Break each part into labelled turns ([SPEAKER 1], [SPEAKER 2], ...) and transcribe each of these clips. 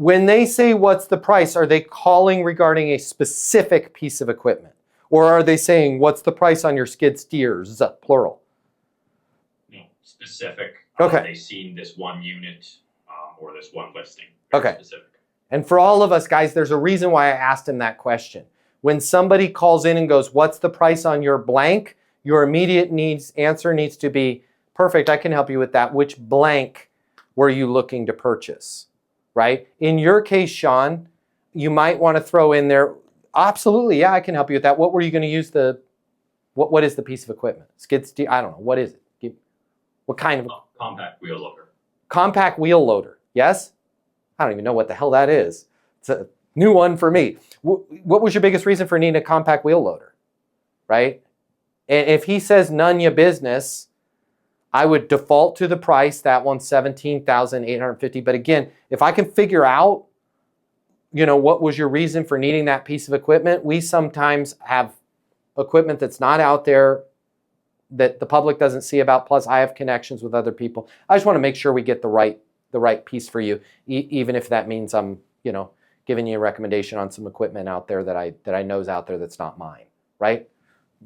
[SPEAKER 1] When they say what's the price, are they calling regarding a specific piece of equipment? Or are they saying what's the price on your skid steers, plural?
[SPEAKER 2] No, specific.
[SPEAKER 1] Okay.
[SPEAKER 2] They've seen this one unit or this one listing.
[SPEAKER 1] Okay.
[SPEAKER 2] Specific.
[SPEAKER 1] And for all of us guys, there's a reason why I asked him that question. When somebody calls in and goes, what's the price on your blank? Your immediate answer needs to be, perfect, I can help you with that. Which blank were you looking to purchase, right? In your case, Sean, you might want to throw in there, absolutely, yeah, I can help you with that. What were you going to use what is the piece of equipment? Skid steer, I don't know, what is it? What kind of?
[SPEAKER 2] Compact wheel loader.
[SPEAKER 1] Compact wheel loader, yes? I don't even know what the hell that is. It's a new one for me. What was your biggest reason for needing a compact wheel loader, right? And if he says none ya business, I would default to the price. That one's $17,850. But again, if I can figure out, what was your reason for needing that piece of equipment? We sometimes have equipment that's not out there that the public doesn't see about. Plus, I have connections with other people. I just want to make sure we get the right piece for you, even if that means I'm, giving you a recommendation on some equipment out there that I know is out there that's not mine, right?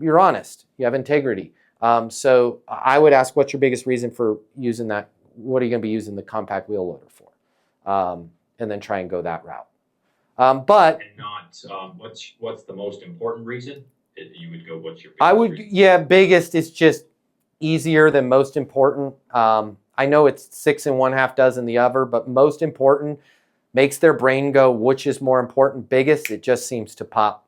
[SPEAKER 1] You're honest. You have integrity. So I would ask, what's your biggest reason for using that? What are you going to be using the compact wheel loader for? And then try and go that route. But
[SPEAKER 2] and not what's the most important reason? You would go, what's your biggest
[SPEAKER 1] I would
[SPEAKER 2] reason?
[SPEAKER 1] Yeah, biggest is just easier than most important. I know it's 6 1/2 dozen the other, but most important makes their brain go, which is more important? Biggest, it just seems to pop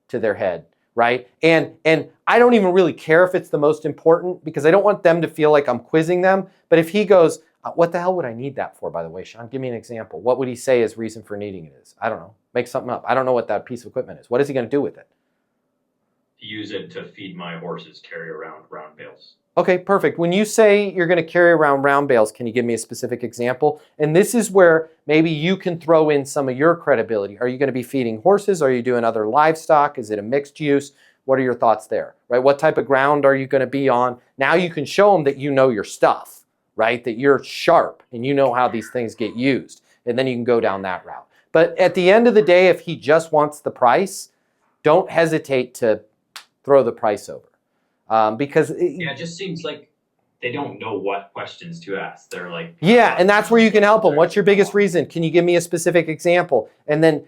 [SPEAKER 1] to their head, right? And I don't even really care if it's the most important, because I don't want them to feel like I'm quizzing them. But if he goes, what the hell would I need that for, by the way, Sean? Give me an example. What would he say his reason for needing it is? I don't know. Make something up. I don't know what that piece of equipment is. What is he going to do with it?
[SPEAKER 2] Use it to feed my horses, carry around round bales.
[SPEAKER 1] Okay, perfect. When you say you're going to carry around round bales, can you give me a specific example? And this is where maybe you can throw in some of your credibility. Are you going to be feeding horses? Are you doing other livestock? Is it a mixed use? What are your thoughts there, right? What type of ground are you going to be on? Now you can show them that you know your stuff, right? That you're sharp and you know how these things get used. And then you can go down that route. But at the end of the day, if he just wants the price, don't hesitate to throw the price over. Because
[SPEAKER 2] it just seems like they don't know what questions to ask. They're like,
[SPEAKER 1] yeah, and that's where you can help them. What's your biggest reason? Can you give me a specific example? And then,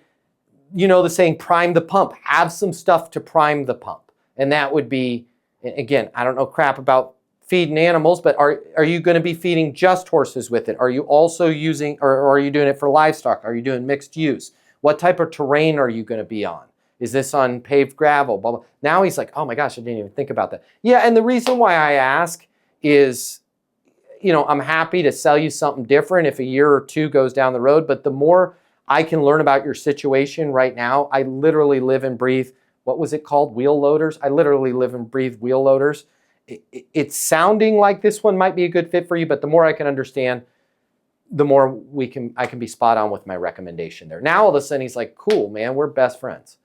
[SPEAKER 1] the saying, prime the pump. Have some stuff to prime the pump. And that would be, again, I don't know crap about feeding animals, but are you going to be feeding just horses with it? Are you also using, or are you doing it for livestock? Are you doing mixed use? What type of terrain are you going to be on? Is this on paved gravel? Blah, blah. Now he's like, oh my gosh, I didn't even think about that. Yeah, and the reason why I ask is, I'm happy to sell you something different if a year or two goes down the road, but the more I can learn about your situation right now, I literally live and breathe, what was it called? Wheel loaders? I literally live and breathe wheel loaders. It's sounding like this one might be a good fit for you, but the more I can understand, the more I can be spot on with my recommendation there. Now all of a sudden he's like, cool, man, we're best friends.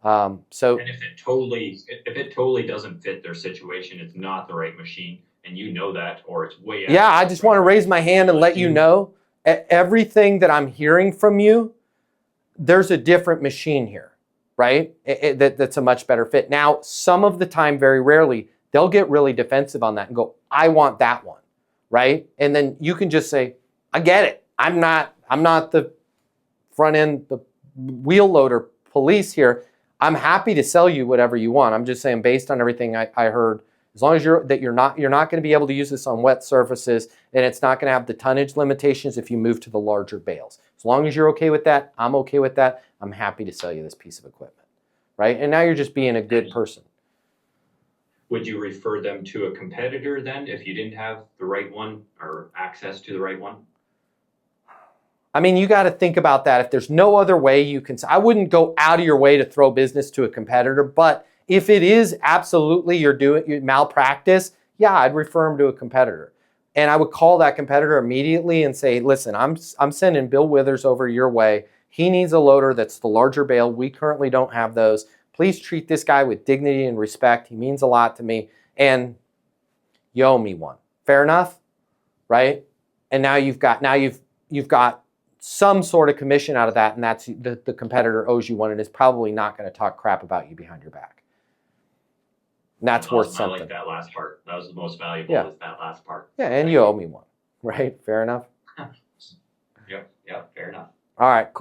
[SPEAKER 2] And if it totally doesn't fit their situation, it's not the right machine, and you know that, or it's way out.
[SPEAKER 1] Yeah, I just want to raise my hand and let you know, everything that I'm hearing from you, there's a different machine here, right? That's a much better fit. Now, some of the time, very rarely, they'll get really defensive on that and go, I want that one, right? And then you can just say, I get it. I'm not the front end, the wheel loader police here. I'm happy to sell you whatever you want. I'm just saying, based on everything I heard, as long as you're not going to be able to use this on wet surfaces, and it's not going to have the tonnage limitations if you move to the larger bales. As long as you're okay with that, I'm okay with that. I'm happy to sell you this piece of equipment, right? And now you're just being a good person.
[SPEAKER 2] Would you refer them to a competitor then if you didn't have the right one or access to the right one?
[SPEAKER 1] I mean, you got to think about that. If there's no other way you can, I wouldn't go out of your way to throw business to a competitor, but if it is absolutely you're doing malpractice, yeah, I'd refer them to a competitor. And I would call that competitor immediately and say, listen, I'm sending Bill Withers over your way. He needs a loader that's the larger bale. We currently don't have those. Please treat this guy with dignity and respect. He means a lot to me. And you owe me one. Fair enough? Right? And now you've got some sort of commission out of that, and that's the competitor owes you one and is probably not going to talk crap about you behind your back. And that's worth
[SPEAKER 2] I
[SPEAKER 1] something.
[SPEAKER 2] like that last part. That was the most valuable.
[SPEAKER 1] Yeah.
[SPEAKER 2] Is that last part.
[SPEAKER 1] Yeah, and you owe me one, right? Fair enough.
[SPEAKER 2] Yep. Fair enough.
[SPEAKER 1] All right, cool.